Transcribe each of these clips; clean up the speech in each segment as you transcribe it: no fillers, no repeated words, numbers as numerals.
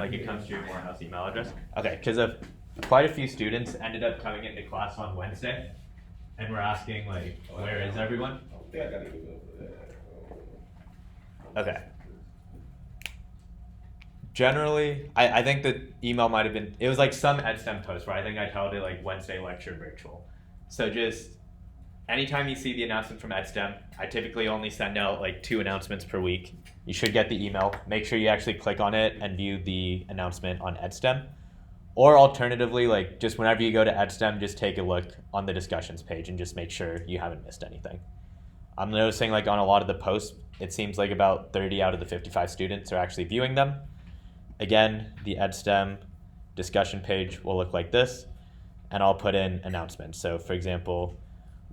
Like it comes to your Morehouse email address? Okay, because quite a few students ended up coming into class on Wednesday, and we're asking like, where is everyone? Okay. Generally, I think the email might have been, it was like some EdSTEM post where I think I titled it like Wednesday lecture virtual. So just anytime you see the announcement from EdSTEM, I typically only send out like 2 announcements per week. You should get the email. Make sure you actually click on it and view the announcement on EdSTEM. Or alternatively, like just whenever you go to EdSTEM, just take a look on the discussions page and just make sure you haven't missed anything. I'm noticing like on a lot of the posts, it seems like about 30 out of the 55 students are actually viewing them. Again, the EdSTEM discussion page will look like this, and I'll put in announcements. So for example,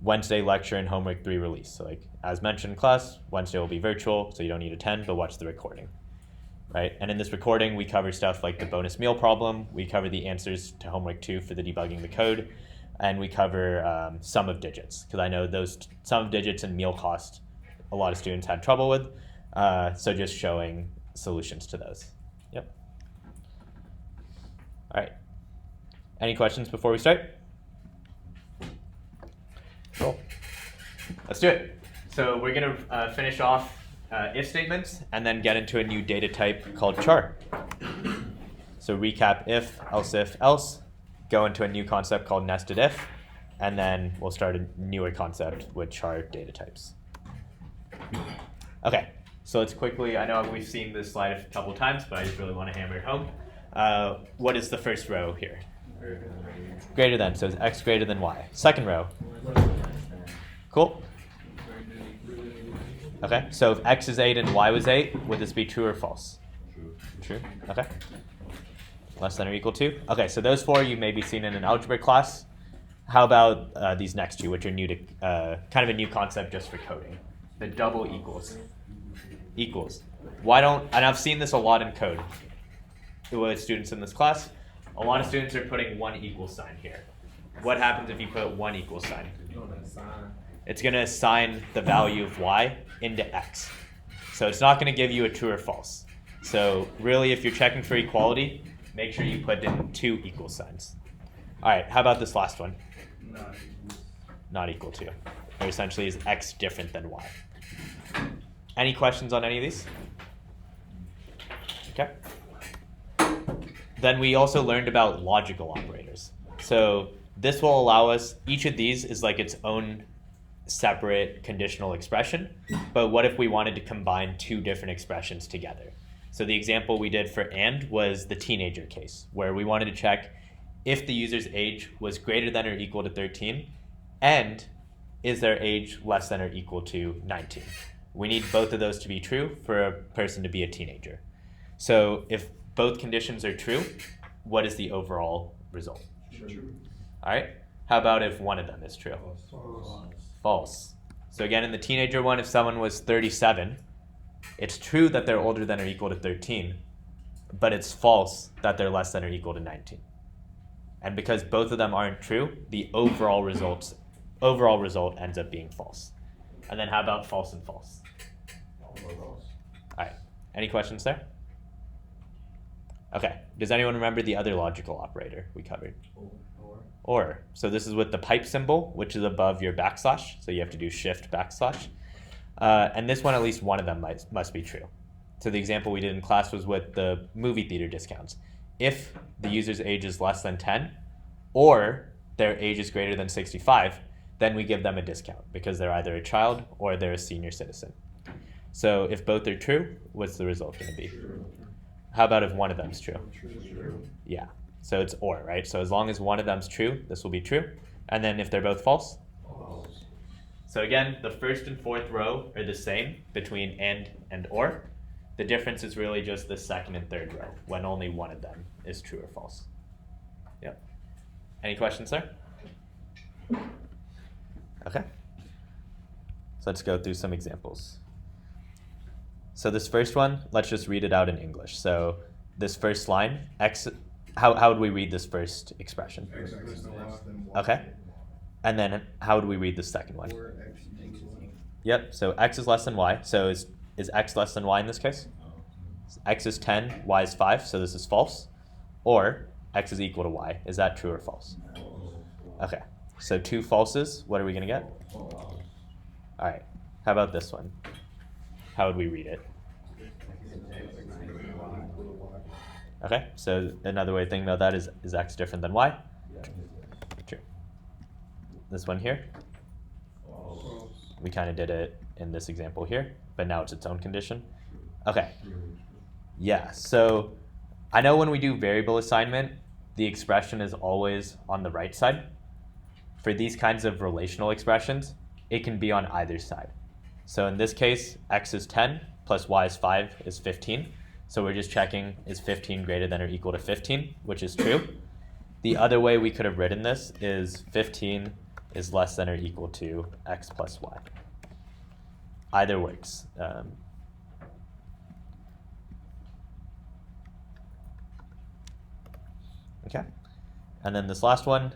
Wednesday lecture and homework 3 release. So like as mentioned in class, Wednesday will be virtual, so you don't need to attend, but watch the recording, right? And in this recording, we cover stuff like the bonus meal problem, we cover the answers to homework 2 for the debugging the code, and we cover sum of digits, because I know those sum of digits and meal cost, a lot of students had trouble with, so just showing solutions to those. Yep. All right. Any questions before we start? Cool. Let's do it. So we're going to finish off if statements and then get into a new data type called char. So recap if, else, go into a new concept called nested if, and then we'll start a newer concept with char data types. Okay, so let's quickly, I know we've seen this slide a couple times, but I just really want to hammer it home. What is the first row here? Greater than, so it's x greater than y. Second row. Cool. Okay, so if x is 8 and y was 8, would this be true or false? True. Okay. Less than or equal to? Okay, so those 4 you may be seen in an algebra class. How about these next 2, which are new to, kind of a new concept just for coding? The double equals. Equals. Why don't, and I've seen this a lot in code with students in this class. A lot of students are putting 1 equal sign here. What happens if you put 1 equal sign? It's going to assign the value of y into x. So it's not going to give you a true or false. So really, if you're checking for equality, make sure you put in 2 equal signs. All right, how about this last one? Not equal to. Or essentially, is x different than y? Any questions on any of these? Okay. Then we also learned about logical operators. So this will allow us, each of these is like its own separate conditional expression, but what if we wanted to combine 2 different expressions together? So the example we did for and was the teenager case, where we wanted to check if the user's age was greater than or equal to 13, and is their age less than or equal to 19. We need both of those to be true for a person to be a teenager. So if both conditions are true, what is the overall result? True. All right. How about if one of them is true? False. False. So again, in the teenager one, if someone was 37, it's true that they're older than or equal to 13, but it's false that they're less than or equal to 19. And because both of them aren't true, the overall result ends up being false. And then how about false and false? All right. Any questions there? Okay. Does anyone remember the other logical operator we covered? Or. So this is with the pipe symbol, which is above your backslash. So you have to do shift backslash. And this one, at least one of them must be true. So the example we did in class was with the movie theater discounts. If the user's age is less than 10, or their age is greater than 65, then we give them a discount because they're either a child or they're a senior citizen. So if both are true, what's the result going to be? True. How about if one of them's true? True. Yeah. So it's or, right? So as long as one of them's true, this will be true. And then if they're both false? False. So again, the first and fourth row are the same between and or. The difference is really just the second and third row when only one of them is true or false. Yep. Any questions there? Okay. So let's go through some examples. So this first one, let's just read it out in English. So this first line, x, how would we read this first expression? X less than y. Okay. And then how would we read the second one? Or x equals y. Yep, so x is less than y. So is x less than y in this case? X is 10, y is 5, so this is false. Or x is equal to y. Is that true or false? Okay, so 2 falses. What are we going to get? All right, how about this one? How would we read it? Okay, so another way of thinking about that is x different than y? True. This one here? We kind of did it in this example here, but now it's its own condition. Okay. Yeah, so I know when we do variable assignment, the expression is always on the right side. For these kinds of relational expressions, it can be on either side. So in this case, x is 10 plus y is 5 is 15. So we're just checking, is 15 greater than or equal to 15, which is true. The other way we could have written this is 15 is less than or equal to x plus y. Either works. Okay. And then this last one,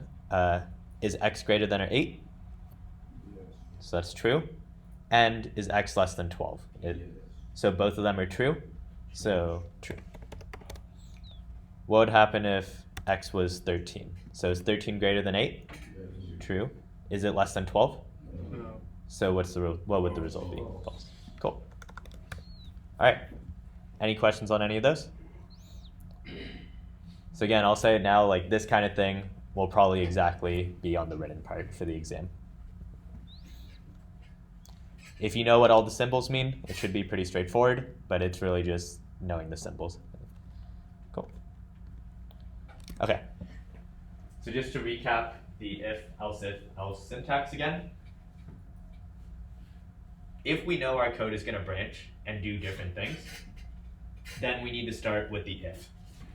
is x greater than or 8? Yes. So that's true. And is x less than 12? So both of them are true. So true. What would happen if x was 13? So is 13 greater than 8? Yes. True. Is it less than 12? No. So what would the result be? False. Cool. All right. Any questions on any of those? So again, I'll say it now, like this kind of thing will probably exactly be on the written part for the exam. If you know what all the symbols mean, it should be pretty straightforward, but it's really just knowing the symbols. Cool. Okay. So just to recap the if, else syntax again. If we know our code is going to branch and do different things, then we need to start with the if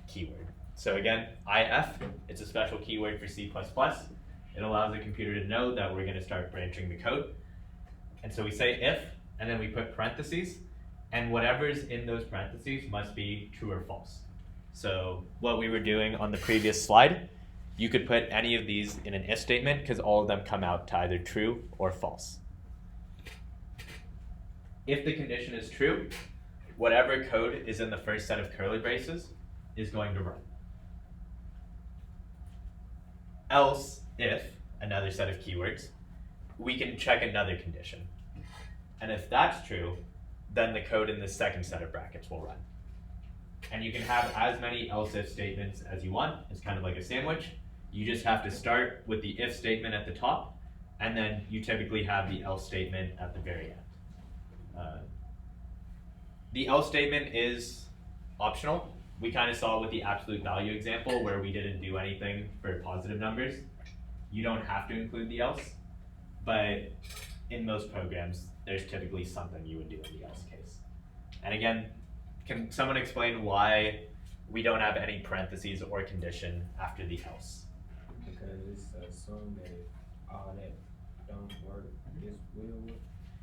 keyword. So again, if, it's a special keyword for C++. It allows the computer to know that we're going to start branching the code. And so we say if, and then we put parentheses, and whatever's in those parentheses must be true or false. So what we were doing on the previous slide, you could put any of these in an if statement because all of them come out to either true or false. If the condition is true, whatever code is in the first set of curly braces is going to run. Else, if, another set of keywords, we can check another condition. And if that's true, then the code in the second set of brackets will run. And you can have as many else if statements as you want. It's kind of like a sandwich. You just have to start with the if statement at the top, and then you typically have the else statement at the very end. The else statement is optional. We kind of saw it with the absolute value example where we didn't do anything for positive numbers. You don't have to include the else, but in most programs, there's typically something you would do in the else case. And again, can someone explain why we don't have any parentheses or condition after the else? Because it's assumed that all that don't work, this will work.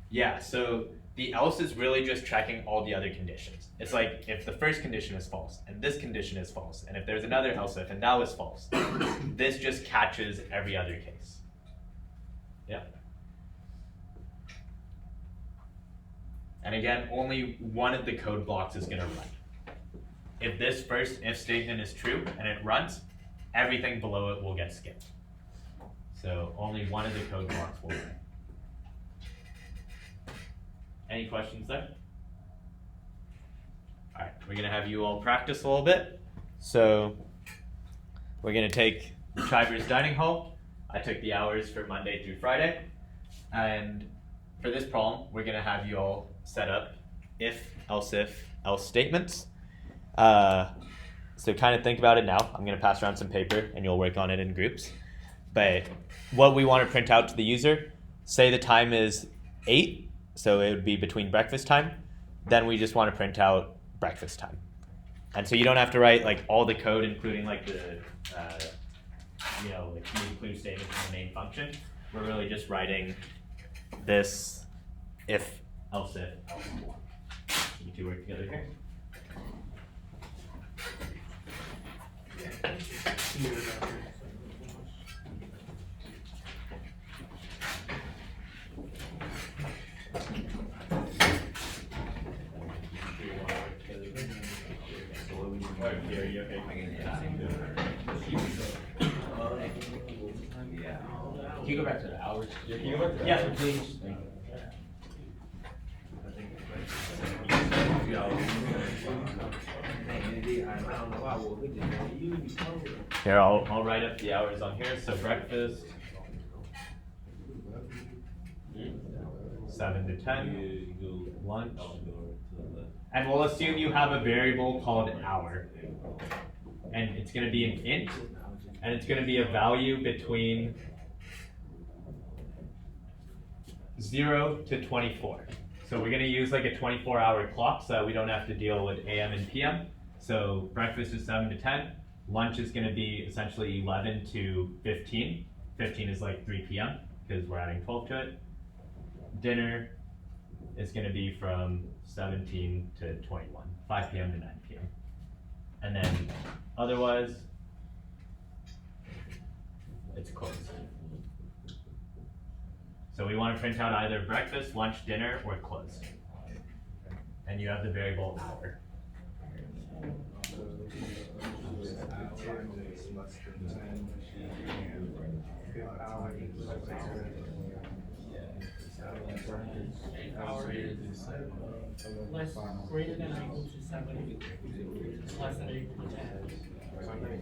Yeah, so the else is really just checking all the other conditions. It's like if the first condition is false, and this condition is false, and if there's another else if, and that was false, this just catches every other case. Yeah. And again, only one of the code blocks is going to run. If this first if statement is true and it runs, everything below it will get skipped. So only one of the code blocks will run. Any questions there? All right, we're going to have you all practice a little bit. So we're going to take Chivers Dining Hall. I took the hours for Monday through Friday. And for this problem, we're going to have you all set up if, else statements. So kind of think about it now. I'm going to pass around some paper and you'll work on it in groups. But what we want to print out to the user, say the time is 8. So it would be between breakfast time. Then we just want to print out breakfast time. And so you don't have to write like all the code, including like the, like the include statement in the main function. We're really just writing this if, else. You two work together here. Can you go back to the hours? Yeah. Please. Thank Here, I'll write up the hours on here. So breakfast, 7 to 10, lunch, and we'll assume you have a variable called hour, and it's going to be an int, and it's going to be a value between 0 to 24. So we're going to use like a 24-hour clock so that we don't have to deal with AM and PM. So breakfast is 7 to 10. Lunch is going to be essentially 11 to 15. 15 is like 3 p.m. because we're adding 12 to it. Dinner is going to be from 17 to 21, 5 p.m. to 9 p.m. And then otherwise, it's closed. So we want to print out either breakfast, lunch, dinner, or closed. And you have the variable hour. Hour is less greater than or equal to 7, less than or equal to 10,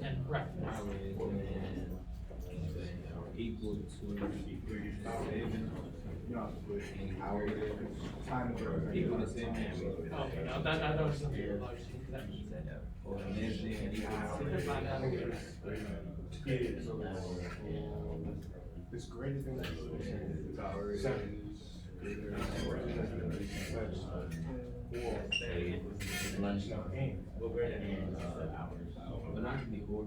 and breakfast. Equal to equal to 7. Okay, no, that was something about that means that. Or less than It's greater than 7. lunch. But not to be or.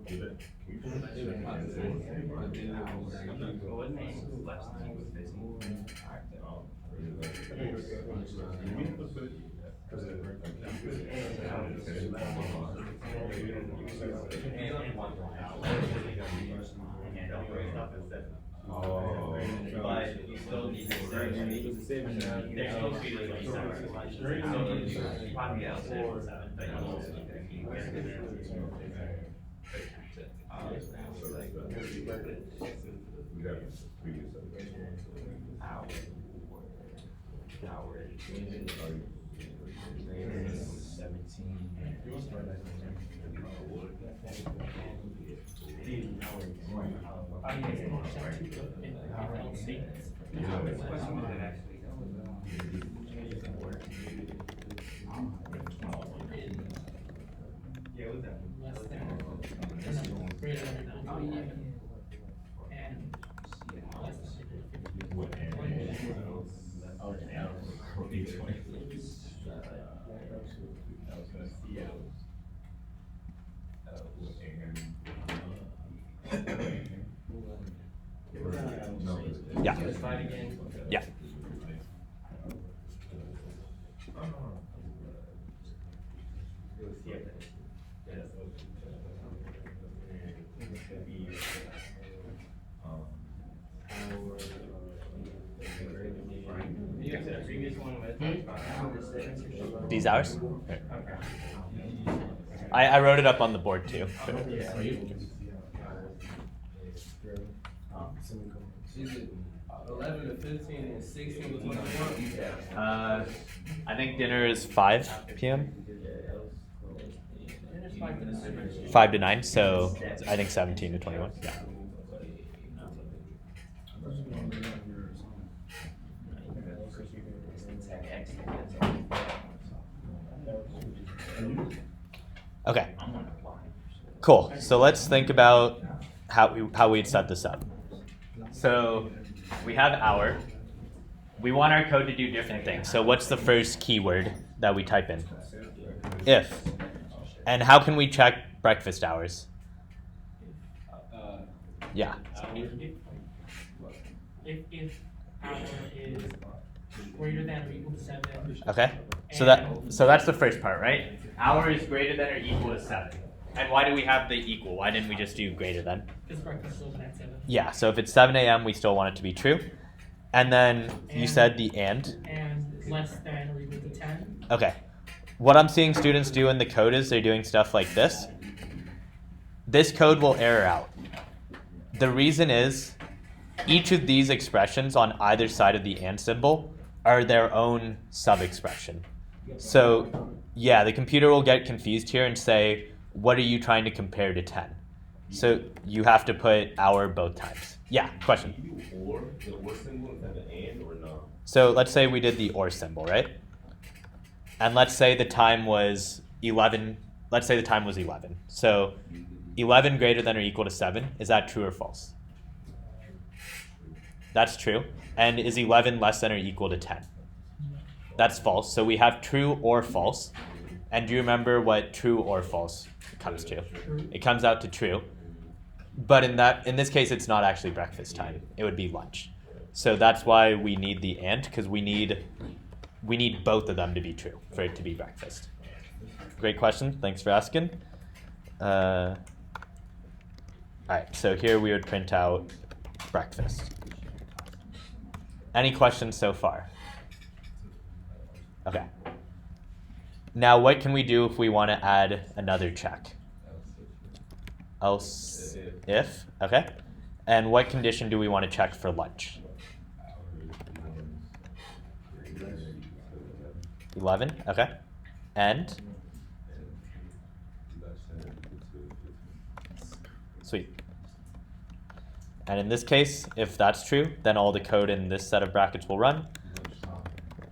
But you still need to they're supposed to be like 7. Probably out 7, but you also Greater than or equal to 10, and less than or equal Yeah. Yeah. These hours? I wrote it up on the board too. Is it 11 to 15 and 16 to 21? I think dinner is 5 p.m. 5 to 9, so I think 17 to 21. Yeah. Okay. Cool. So let's think about how we'd set this up. So we have hour. We want our code to do different things. So what's the first keyword that we type in? If. And how can we check breakfast hours? Yeah. if hour is greater than or equal to 7. Okay. So that's the first part, right? Hour is greater than or equal to 7. And why do we have the equal? Why didn't we just do greater than? Because breakfast is open at 7. Yeah, so if it's 7 a.m., we still want it to be true. And then you said the and. And less than or equal to 10. Okay. What I'm seeing students do in the code is they're doing stuff like this. this code will error out. The reason is each of these expressions on either side of the and symbol are their own sub-expression. So yeah, the computer will get confused here and say, what are you trying to compare to 10? So you have to put our both times. Yeah, question. You do or, the or symbol instead of and or no? So let's say we did the or symbol, right? And let's say the time was 11. Let's say the time was 11. So 11 greater than or equal to 7. Is that true or false? That's true. And is 11 less than or equal to 10? That's false. So we have true or false. And do you remember what true or false comes to? It comes out to true. But in this case, it's not actually breakfast time. It would be lunch. So that's why we need the and, because we need both of them to be true for it to be breakfast. Great question. Thanks for asking. All right, so here we would print out breakfast. Any questions so far? Okay. Now, what can we do if we want to add another check? Else if, okay. And what condition do we want to check for lunch? 11, okay. And? Sweet. And in this case, if that's true, then all the code in this set of brackets will run.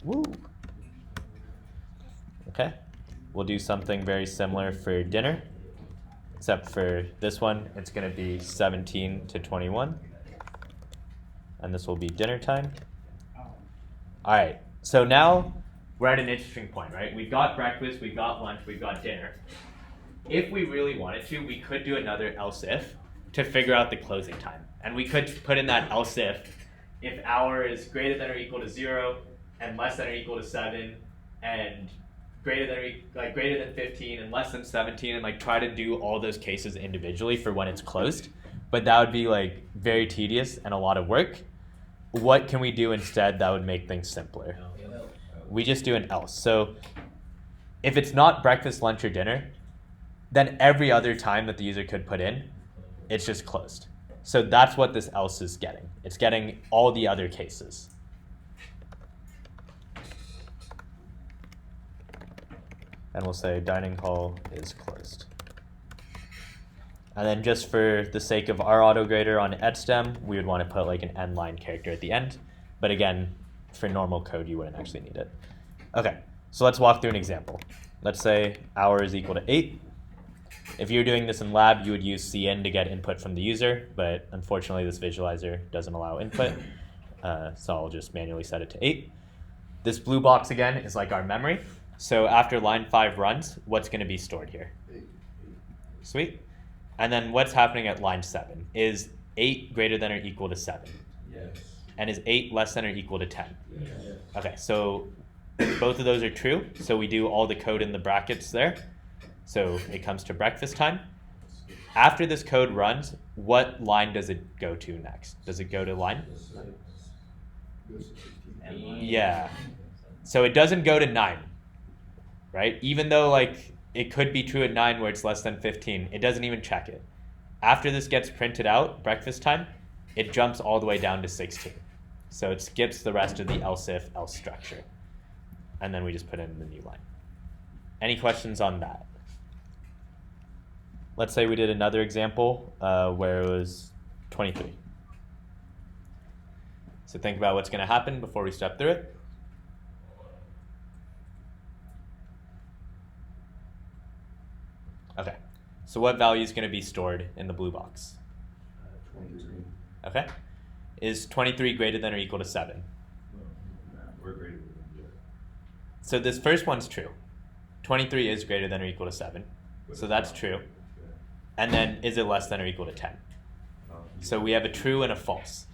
Woo. Okay. We'll do something very similar for dinner, except for this one, it's going to be 17 to 21. And this will be dinner time. All right. So now we're at an interesting point, right? We've got breakfast, we've got lunch, we've got dinner. If we really wanted to, we could do another else if to figure out the closing time. And we could put in that else if hour is greater than or equal to 0 and less than or equal to 7 and greater than 15 and less than 17, and like try to do all those cases individually for when it's closed. But that would be like very tedious and a lot of work. What can we do instead that would make things simpler? We just do an else. So if it's not breakfast, lunch, or dinner, then every other time that the user could put in, it's just closed. So that's what this else is getting. It's getting all the other cases. And we'll say dining hall is closed. And then just for the sake of our autograder on EdStem, we would want to put like an end line character at the end. But again, for normal code, you wouldn't actually need it. Okay, so let's walk through an example. Let's say hour is equal to 8. If you're doing this in lab, you would use cin to get input from the user, but unfortunately this visualizer doesn't allow input, so I'll just manually set it to 8. This blue box again is like our memory. So after line 5 runs, what's going to be stored here? 8. Sweet. And then what's happening at line 7? Is 8 greater than or equal to 7? Yes. And is 8 less than or equal to 10? Yes. Okay, so both of those are true. So we do all the code in the brackets there. So it comes to breakfast time. After this code runs, what line does it go to next? Does it go to line? Yeah. So it doesn't go to 9, right? Even though like it could be true at 9 where it's less than 15, it doesn't even check it. After this gets printed out, breakfast time, it jumps all the way down to 16. So it skips the rest of the else if else structure. And then we just put in the new line. Any questions on that? Let's say we did another example where it was 23. So think about what's going to happen before we step through it. Okay, so what value is going to be stored in the blue box? 23. Okay, is 23 greater than or equal to 7? We're greater than that. So this first one's true. 23 is greater than or equal to 7. So that's true. And then is it less than or equal to 10? So we have a true and a false.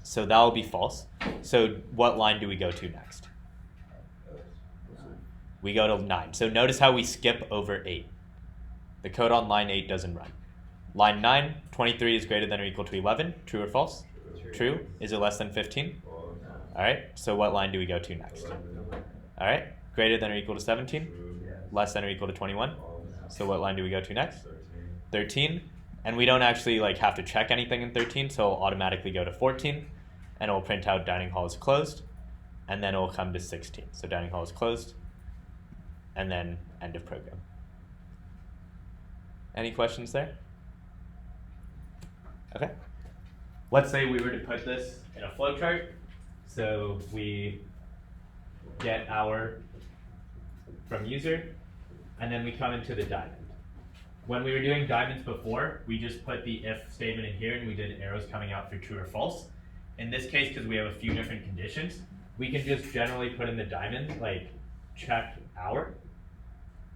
So that will be false. So what line do we go to next? We go to 9. So notice how we skip over 8. The code on line 8 doesn't run. Line 9, 23 is greater than or equal to 11. True or false? True. Is it less than 15? All right. So what line do we go to next? All right. Greater than or equal to 17? Less than or equal to 21? So what line do we go to next? 13. And we don't actually like have to check anything in 13, so it'll automatically go to 14, and it will print out dining hall is closed, and then it will come to 16. So dining hall is closed, and then end of program. Any questions there? Okay. Let's say we were to put this in a flowchart. So we get our from user, and then we come into the diamond. When we were doing diamonds before, we just put the if statement in here and we did arrows coming out for true or false. In this case, because we have a few different conditions, we can just generally put in the diamond, like check our,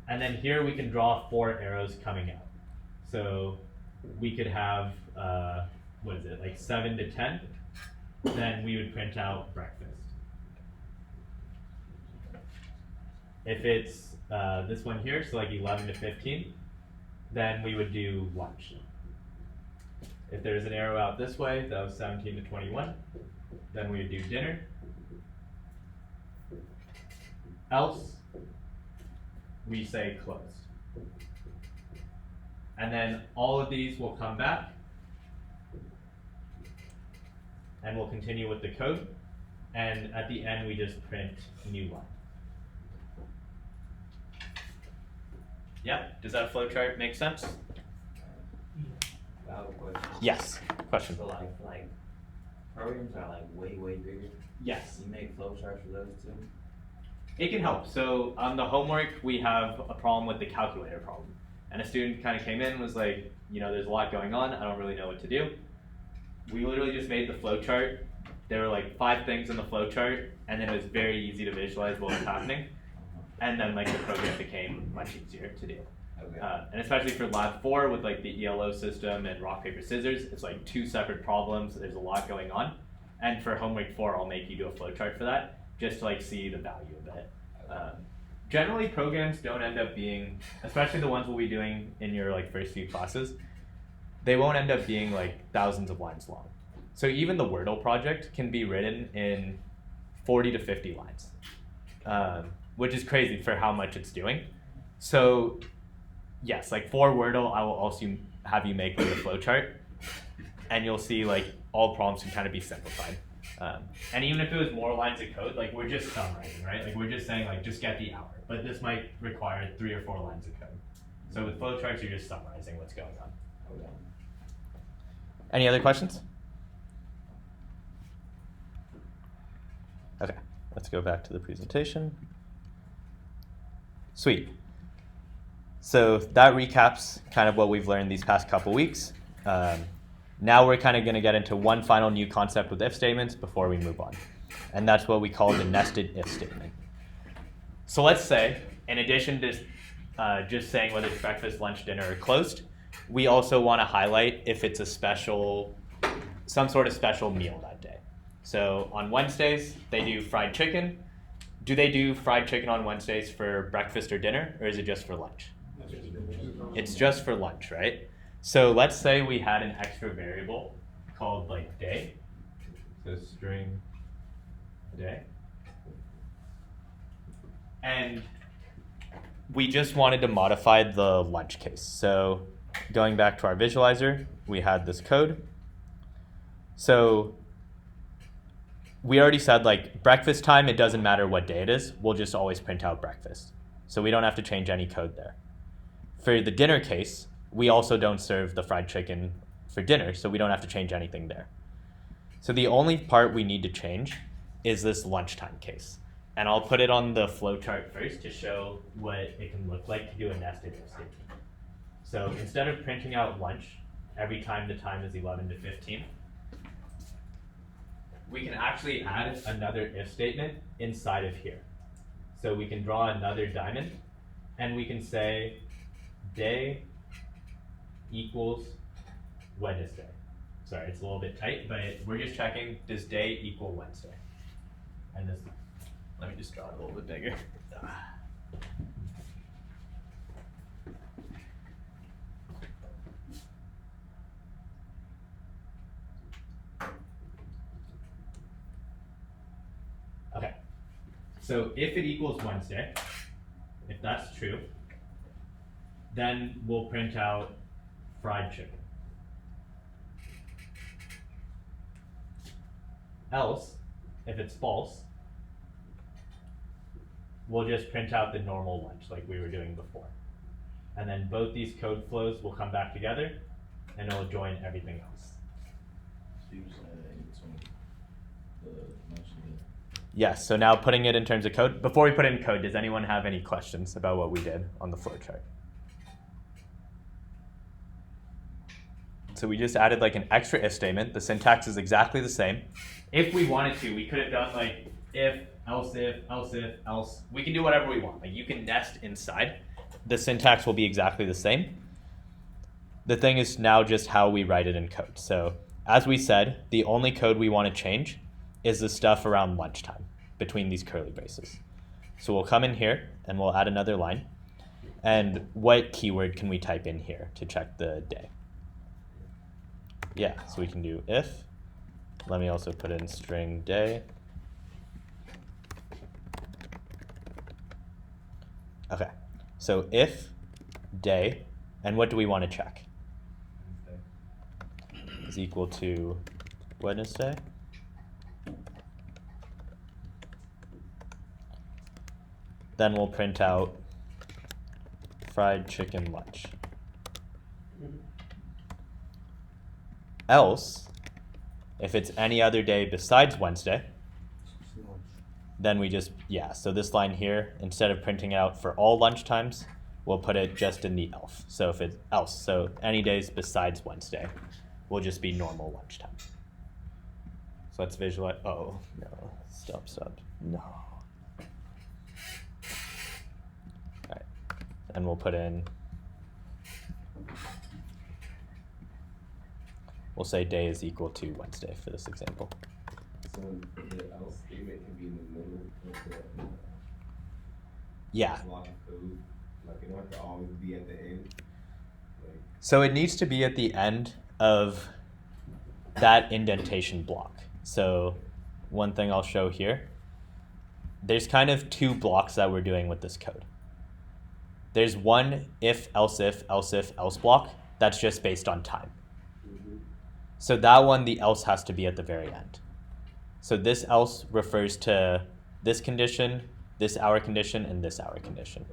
and then here we can draw 4 arrows coming out. So we could have, what is it, like 7 to 10, then we would print out breakfast. If it's this one here, so like 11 to 15, then we would do lunch. If there's an arrow out this way, that was 17 to 21, then we would do dinner. Else, we say closed. And then all of these will come back, and we'll continue with the code. And at the end, we just print new line. Yeah, does that flowchart make sense? I have a question. Yes, question. So like programs are like way bigger. Yes, You make flowcharts for those too. it can help. So on the homework, we have a problem with the calculator problem. And a student kind of came in and was like, you know, there's a lot going on. I don't really know what to do. We literally just made the flowchart. There were like 5 things in the flowchart, and then it was very easy to visualize what was happening. And then like the program became much easier to do. Okay. And especially for lab 4 with like the ELO system and rock, paper, scissors, it's like 2 separate problems. There's a lot going on. And for homework 4, I'll make you do a flowchart for that, just to like see the value of it. Generally, programs don't end up being, especially the ones we'll be doing in your like first few classes, they won't end up being like thousands of lines long. So even the Wordle project can be written in 40 to 50 lines, which is crazy for how much it's doing. So yes, like for Wordle, I will also have you make like a flowchart, and you'll see like all problems can kind of be simplified. And even if it was more lines of code, like we're just summarizing, right? Like we're just saying like just get the hour, but this might require 3 or 4 lines of code. So with flowcharts, you're just summarizing what's going on. Okay. Any other questions? Okay, let's go back to the presentation. Sweet. So that recaps kind of what we've learned these past couple weeks. Now we're kind of going to get into one final new concept with if statements before we move on. And that's what we call the nested if statement. So let's say, in addition to just saying whether it's breakfast, lunch, dinner, or closed, we also want to highlight if it's a special, some sort of special meal that day. So on Wednesdays, they do fried chicken. Do they do fried chicken on Wednesdays for breakfast or dinner, or is it just for lunch? It's just for lunch, right? So let's say we had an extra variable called like day. So string day. And we just wanted to modify the lunch case. So going back to our visualizer, we had this code. So we already said like breakfast time, it doesn't matter what day it is. We'll just always print out breakfast. So we don't have to change any code there. For the dinner case, we also don't serve the fried chicken for dinner, so we don't have to change anything there. So the only part we need to change is this lunchtime case. And I'll put it on the flowchart first to show what it can look like to do a nested if statement. So instead of printing out lunch every time the time is 11 to 15, we can actually add another if statement inside of here. So we can draw another diamond, and we can say day equals Wednesday. Sorry, it's a little bit tight, but we're just checking, does day equal Wednesday? And this, let me just draw it a little bit bigger. Okay, so if it equals Wednesday, if that's true, then we'll print out fried chicken. else, if it's false, we'll just print out the normal lunch like we were doing before. And then both these code flows will come back together and it'll join everything else. So you just add in between the lunch and dinner. Yes, so now putting it in terms of code. Before we put it in code, does anyone have any questions about what we did on the flowchart? So we just added like an extra if statement. The syntax is exactly the same. If we wanted to, we could have done like if, else if, else if, else. We can do whatever we want. Like you can nest inside. The syntax will be exactly the same. The thing is now just how we write it in code. So as we said, the only code we want to change is the stuff around lunchtime between these curly braces. So we'll come in here and we'll add another line. And what keyword can we type in here to check the day? Yeah, so we can do if. Let me also put in string day. Okay, so if day, and what do we want to check? Is equal to Wednesday. Then we'll print out fried chicken lunch. Else, if it's any other day besides Wednesday, then we just, yeah, so this line here, instead of printing it out for all lunch times, we'll put it just in the else. So if it's else, so any days besides Wednesday will just be normal lunchtime. So let's visualize, oh, no, stop, no. All right, and we'll put in, we'll say day is equal to Wednesday for this example. So the else statement can be in the middle of the Yeah. block of code. Like it don't have to always be at the end. Like, So it needs to be at the end of that indentation block. So one thing I'll show here, there's kind of two blocks that we're doing with this code. There's one if, else block that's just based on time. So that one, the else has to be at the very end. So this else refers to this condition, this hour condition, and this hour condition.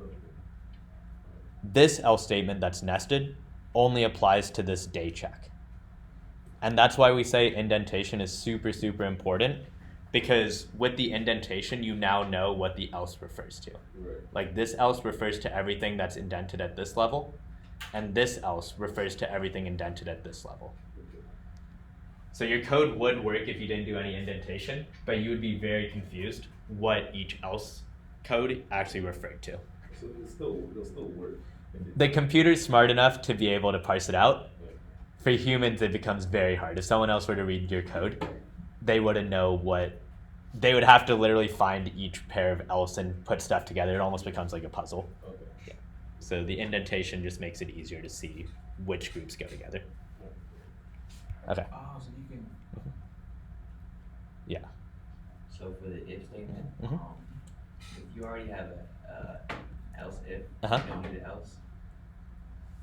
This else statement that's nested only applies to this day check. And that's why we say indentation is super, super important, because with the indentation, you now know what the else refers to. right. Like this else refers to everything that's indented at this level, and this else refers to everything indented at this level. So your code would work if you didn't do any indentation, but you would be very confused what each else code actually referred to. So it'll still work. The computer's smart enough to be able to parse it out. For humans, it becomes very hard. If someone else were to read your code, they wouldn't know what, they would have to literally find each pair of else and put stuff together. It almost becomes like a puzzle. Okay. Yeah. So the indentation just makes it easier to see which groups go together. Okay. Oh, so you can. Yeah. So for the if statement, Mhm. if you already have a else if, Uh-huh. you don't need an else.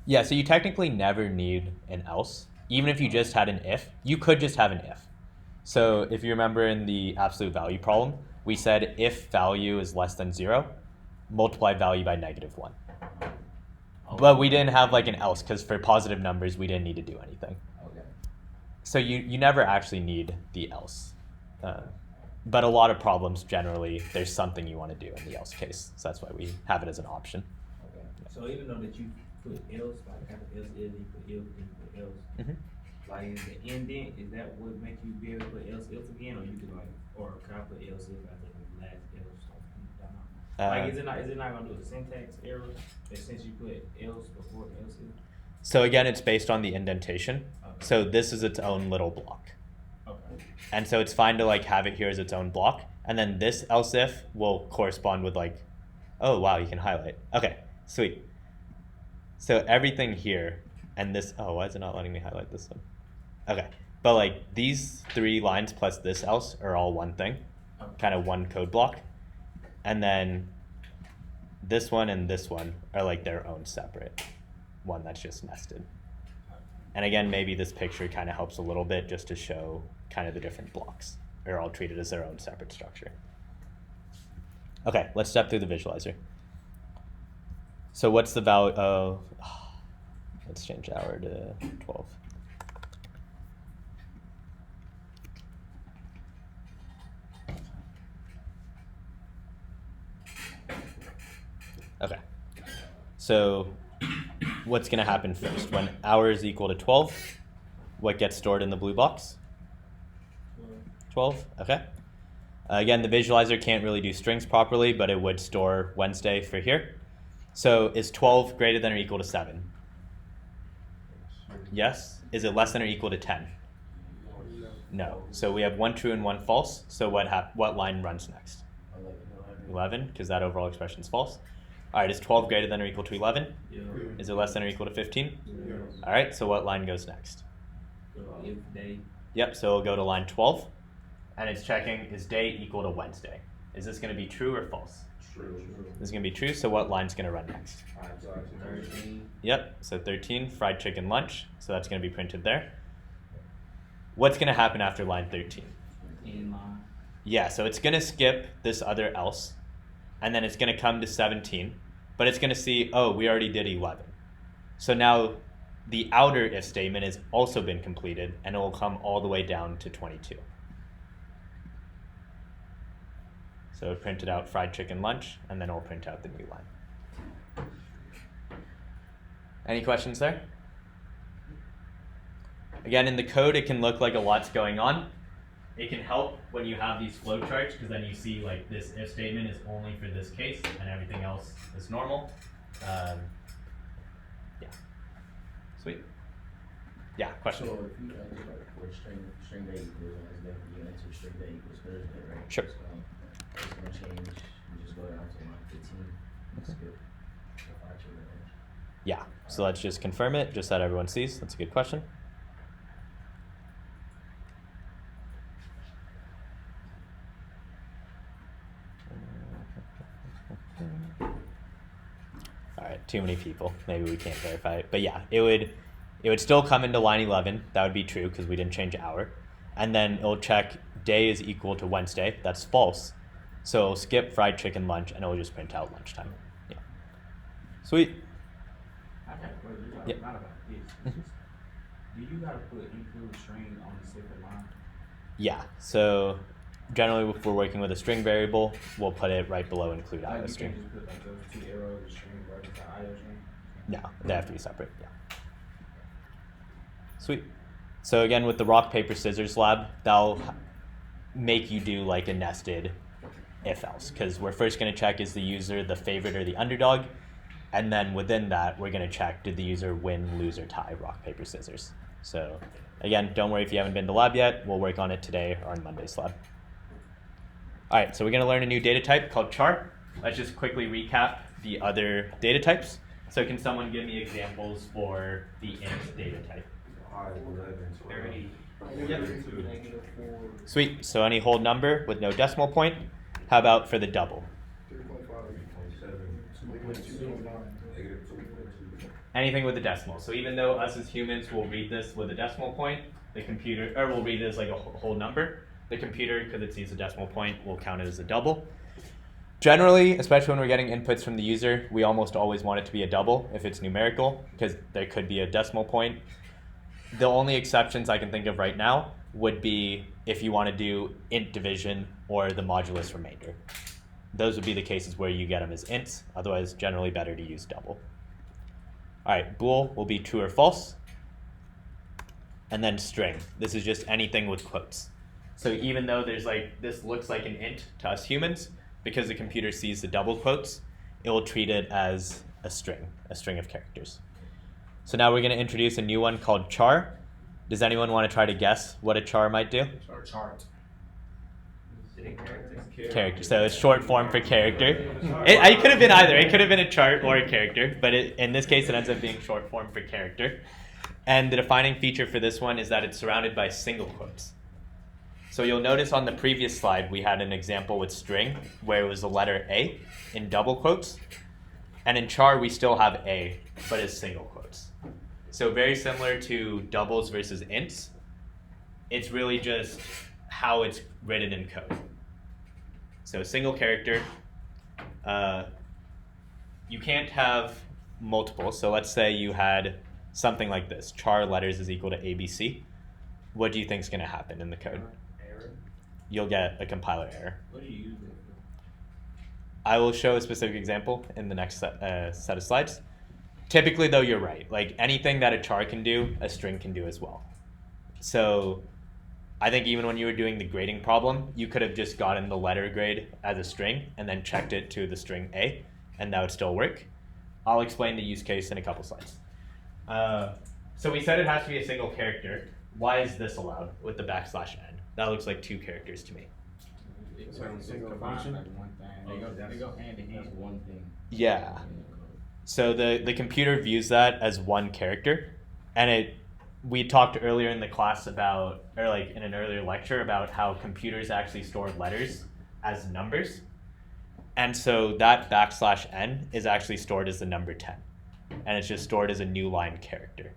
Yeah, so you technically never need an else. Even if you just had an if, you could just have an if. So if you remember in the absolute value problem, we said if value is less than 0, multiply value by -1. But we didn't have like an else, because for positive numbers, we didn't need to do anything. Okay. So you never actually need the else. But a lot of problems, generally, there's something you want to do in the else case. So that's why we have it as an option. Okay. So even though that you put else, like after else is, you put else, then you put else. Mhm. Like in the indent, is that what make you be able to put else again, or you can like, or can I put else if after the last else? Like is it not gonna do a syntax error that since you put else before else if? So again, it's based on the indentation. Okay. So this is its own little block. Okay. And so it's fine to like have it here as its own block. And then this else if will correspond with like, oh wow, you can highlight. Okay, sweet. So everything here and this, oh, why is it not letting me highlight this one? Okay, but like these 3 lines plus this else are all one thing, Okay. kind of one code block. And then this one and this one are like their own separate one that's just nested. And again, maybe this picture kind of helps a little bit just to show kind of the different blocks. are all treated as their own separate structure. Okay, let's step through the visualizer. So what's the value of, let's change hour to 12. Okay, so what's going to happen first? When hour is equal to 12, what gets stored in the blue box? 12, okay. Again, the visualizer can't really do strings properly, but it would store Wednesday for here. So is 12 greater than or equal to 7? Yes. Is it less than or equal to 10? No. So we have 1 true and 1 false. So what line runs next? 11, because that overall expression is false. All right, is 12 greater than or equal to 11? Yeah. Is it less than or equal to 15? Yeah. All right, so what line goes next? If they, Yep, so we'll go to line 12, and it's checking, is day equal to Wednesday? Is this going to be true or false? True. This is going to be true, so what line's going to run next? 13, Yep, so 13, fried chicken lunch, so that's going to be printed there. What's going to happen after line 13? in line. Yeah, so it's going to skip this other else, and then it's going to come to 17, but it's going to see, oh, we already did 11. So now the outer if statement has also been completed, and it will come all the way down to 22. So it printed out fried chicken lunch, and then it'll print out the new line. Any questions there? Again, in the code, it can look like a lot's going on. It can help when you have these flowcharts, because then you see like this if statement is only for this case, and everything else is normal. Yeah. Sweet. Yeah, question? So if you enter like for string day equals Wednesday, you enter string day equals Thursday, right? Sure. So it's gonna change, you just go down to line 15, and skip the fried chicken lunch. Yeah, so let's just confirm it, just so that everyone sees. That's a good question. All right, too many people. Maybe we can't verify it. But yeah, it would still come into line 11. That would be true because we didn't change hour. And then it'll check day is equal to Wednesday. That's false. So it'll skip fried chicken lunch and it'll just print out lunchtime. Yeah. Sweet. I got a question. Yeah. Not about this. It's just, do you gotta put include string on the separate line? Yeah, so generally if we're working with a string variable, we'll put it right below include Like IO you string. can't just put like those 2 arrows, the string right into IO string? No, they have to be separate, yeah. Sweet. So again, with the rock, paper, scissors lab, that'll make you do like a nested if else, because we're first gonna check is the user the favorite or the underdog, and then within that, we're gonna check did the user win, lose, or tie rock, paper, scissors. So again, don't worry if you haven't been to lab yet, we'll work on it today or on Monday's lab. All right, so we're gonna learn a new data type called char. Let's just quickly recap the other data types. So can someone give me examples for the int data type? 30. Sweet, so any whole number with no decimal point. How about for the double? Anything with a decimal. So even though us as humans will read this with a decimal point, the computer, or will read it as like a whole number, the computer, because it sees a decimal point, will count it as a double. Generally, especially when we're getting inputs from the user, we almost always want it to be a double if it's numerical, because there could be a decimal point. The only exceptions I can think of right now would be if you want to do int division or the modulus remainder. Those would be the cases where you get them as ints, otherwise generally better to use double. All right, bool will be true or false. And then string, this is just anything with quotes. So even though there's like, this looks like an int to us humans, because the computer sees the double quotes, it will treat it as a string of characters. So now we're going to introduce a new one called char. Does anyone want to try to guess what a char might do? Chart. Character. So it's short form for character. It could have been either. It could have been a chart or a character, but in this case, it ends up being short form for character. And the defining feature for this one is that it's surrounded by single quotes. So you'll notice on the previous slide, we had an example with string where it was the letter A in double quotes. And in char, we still have A, but it's single quotes. So very similar to doubles versus ints. It's really just how it's written in code. So single character, you can't have multiple. So let's say you had something like this, char letters is equal to ABC. What do you think is going to happen in the code? Error. You'll get a compiler error. What do you use that for? I will show a specific example in the next set of slides. Typically, though, you're right. Like anything that a char can do, a string can do as well. So I think even when you were doing the grading problem, you could have just gotten the letter grade as a string and then checked it to the string A, and that would still work. I'll explain the use case in a couple slides. So we said it has to be a single character. Why is this allowed with the \n? That looks like 2 characters to me. So single function, like one thing. They go hand in hand. That's one thing. Yeah. So the computer views that as one character, and we talked earlier in the class about, or like in an earlier lecture, about how computers actually store letters as numbers. And so that \n is actually stored as the number 10. And it's just stored as a new line character.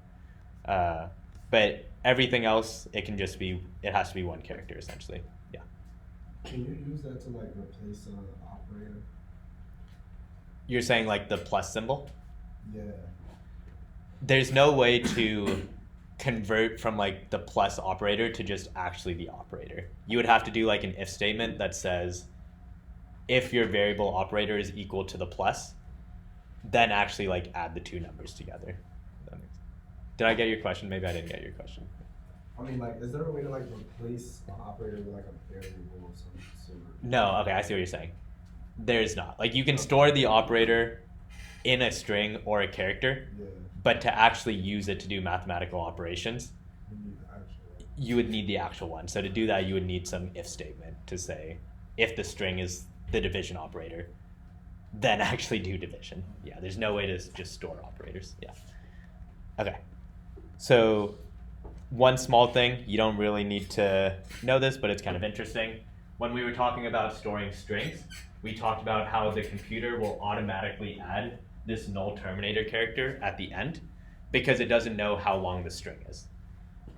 But everything else, it has to be one character essentially. Yeah. Can you use that to like replace an operator? You're saying like the plus symbol? Yeah. There's no way to convert from like the plus operator to just actually the operator. You would have to do like an if statement that says, if your variable operator is equal to the plus, then actually like add the 2 numbers together. Did I get your question? Maybe I didn't get your question. I mean, like, is there a way to like replace an operator with like a variable of some sort? No, okay, I see what you're saying. There's not. Like you can store the operator in a string or a character, Yeah. but to actually use it to do mathematical operations, We need the actual. you would need the actual one. So to do that, you would need some if statement to say, if the string is the division operator, then actually do division. Yeah, there's no way to just store operators. Yeah. Okay. So one small thing, you don't really need to know this, but it's kind of interesting. When we were talking about storing strings, we talked about how the computer will automatically add this null terminator character at the end because it doesn't know how long the string is.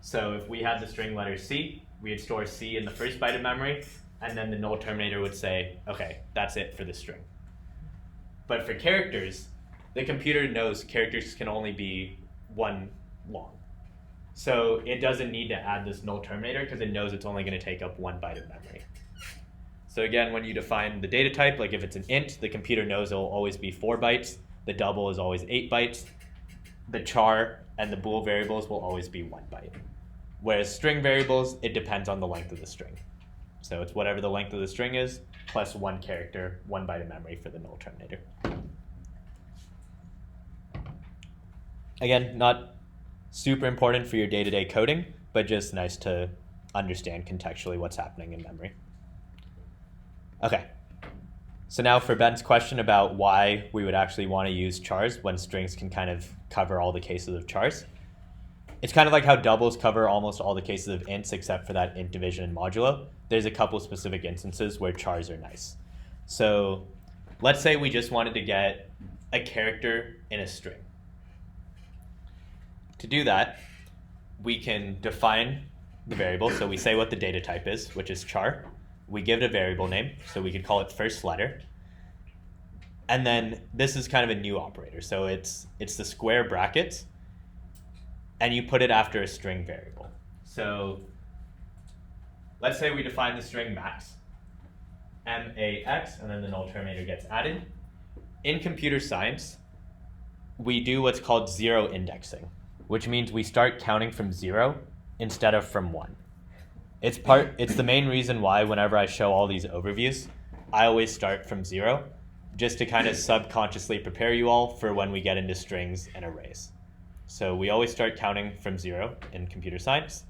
So if we had the string letter C, we'd store C in the first byte of memory, and then the null terminator would say, okay, that's it for the string. But for characters, the computer knows characters can only be 1 long. So it doesn't need to add this null terminator because it knows it's only going to take up 1 byte of memory. So again, when you define the data type, like if it's an int, the computer knows it will always be 4 bytes. The double is always 8 bytes. The char and the bool variables will always be 1 byte. Whereas string variables, it depends on the length of the string. So it's whatever the length of the string is, plus 1 character, 1 byte of memory for the null terminator. Again, not super important for your day-to-day coding, but just nice to understand contextually what's happening in memory. Okay, so now for Ben's question about why we would actually want to use chars when strings can kind of cover all the cases of chars. It's kind of like how doubles cover almost all the cases of ints except for that int division and modulo. There's a couple specific instances where chars are nice. So let's say we just wanted to get a character in a string. To do that, we can define the variable. So we say what the data type is, which is char. We give it a variable name, so we could call it first letter. And then this is kind of a new operator. So it's the square brackets, and you put it after a string variable. So let's say we define the string max, M-A-X, and then the null terminator gets added. In computer science, we do what's called zero indexing, which means we start counting from 0 instead of from 1. It's the main reason why whenever I show all these overviews, I always start from 0, just to kind of subconsciously prepare you all for when we get into strings and arrays. So we always start counting from 0 in computer science.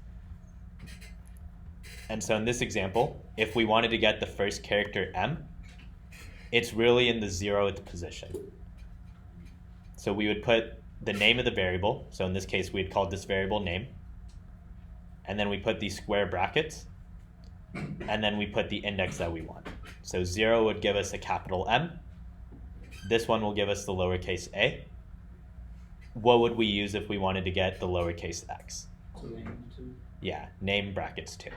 And so in this example, if we wanted to get the first character M, it's really in the 0th position. So we would put the name of the variable. So in this case, we'd call this variable name. And then we put these square brackets. And then we put the index that we want. So 0 would give us a capital M. This one will give us the lowercase a. What would we use if we wanted to get the lowercase x? So name 2. Yeah, name brackets 2.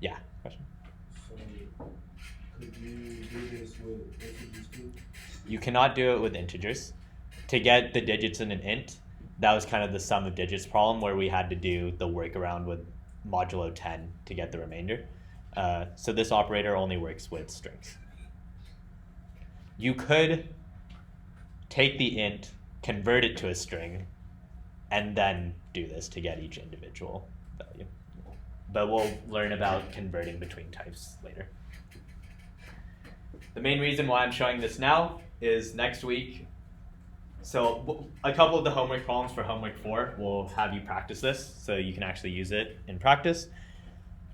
Yeah. Question. So, could you do this with integers too? You cannot do it with integers. To get the digits in an int, that was kind of the sum of digits problem where we had to do the workaround with modulo 10 to get the remainder. So this operator only works with strings. You could take the int, convert it to a string, and then do this to get each individual value. But we'll learn about converting between types later. The main reason why I'm showing this now is next week. So a couple of the homework problems for homework 4 will have you practice this so you can actually use it in practice.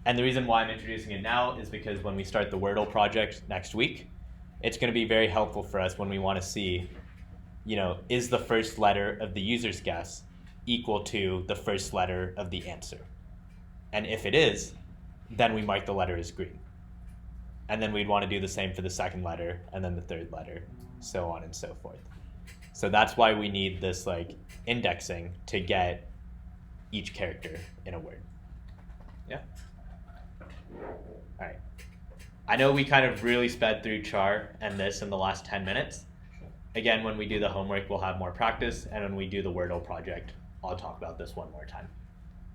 And the reason why I'm introducing it now is because when we start the Wordle project next week, it's going to be very helpful for us when we want to see, is the first letter of the user's guess equal to the first letter of the answer? And if it is, then we mark the letter as green. And then we'd want to do the same for the second letter and then the third letter, so on and so forth. So that's why we need this indexing to get each character in a word. Yeah? All right. I know we kind of really sped through char and this in the last 10 minutes. Again, when we do the homework, we'll have more practice. And when we do the Wordle project, I'll talk about this one more time.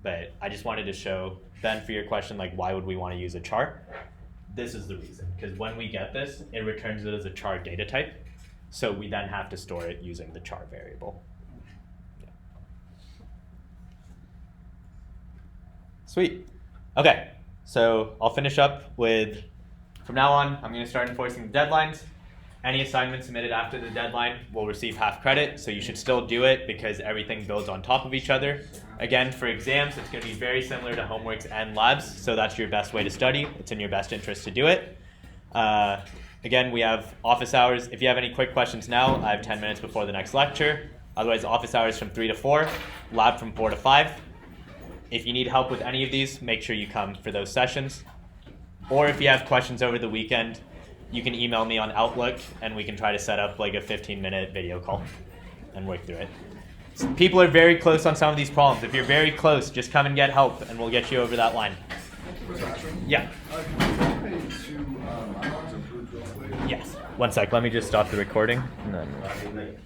But I just wanted to show, Ben, for your question, why would we want to use a char? This is the reason. Because when we get this, it returns it as a char data type. So we then have to store it using the char variable. Yeah. Sweet. Okay, so I'll finish up with, from now on, I'm going to start enforcing the deadlines. Any assignment submitted after the deadline will receive half credit, so you should still do it because everything builds on top of each other. Again, for exams, it's going to be very similar to homeworks and labs, so that's your best way to study. It's in your best interest to do it. Again, we have office hours. If you have any quick questions now, I have 10 minutes before the next lecture. Otherwise, office hours from 3 to 4, lab from 4 to 5. If you need help with any of these, make sure you come for those sessions. Or if you have questions over the weekend, you can email me on Outlook, and we can try to set up a 15-minute video call and work through it. So people are very close on some of these problems. If you're very close, just come and get help, and we'll get you over that line. Yeah. Yes. One sec. Let me just stop the recording. And then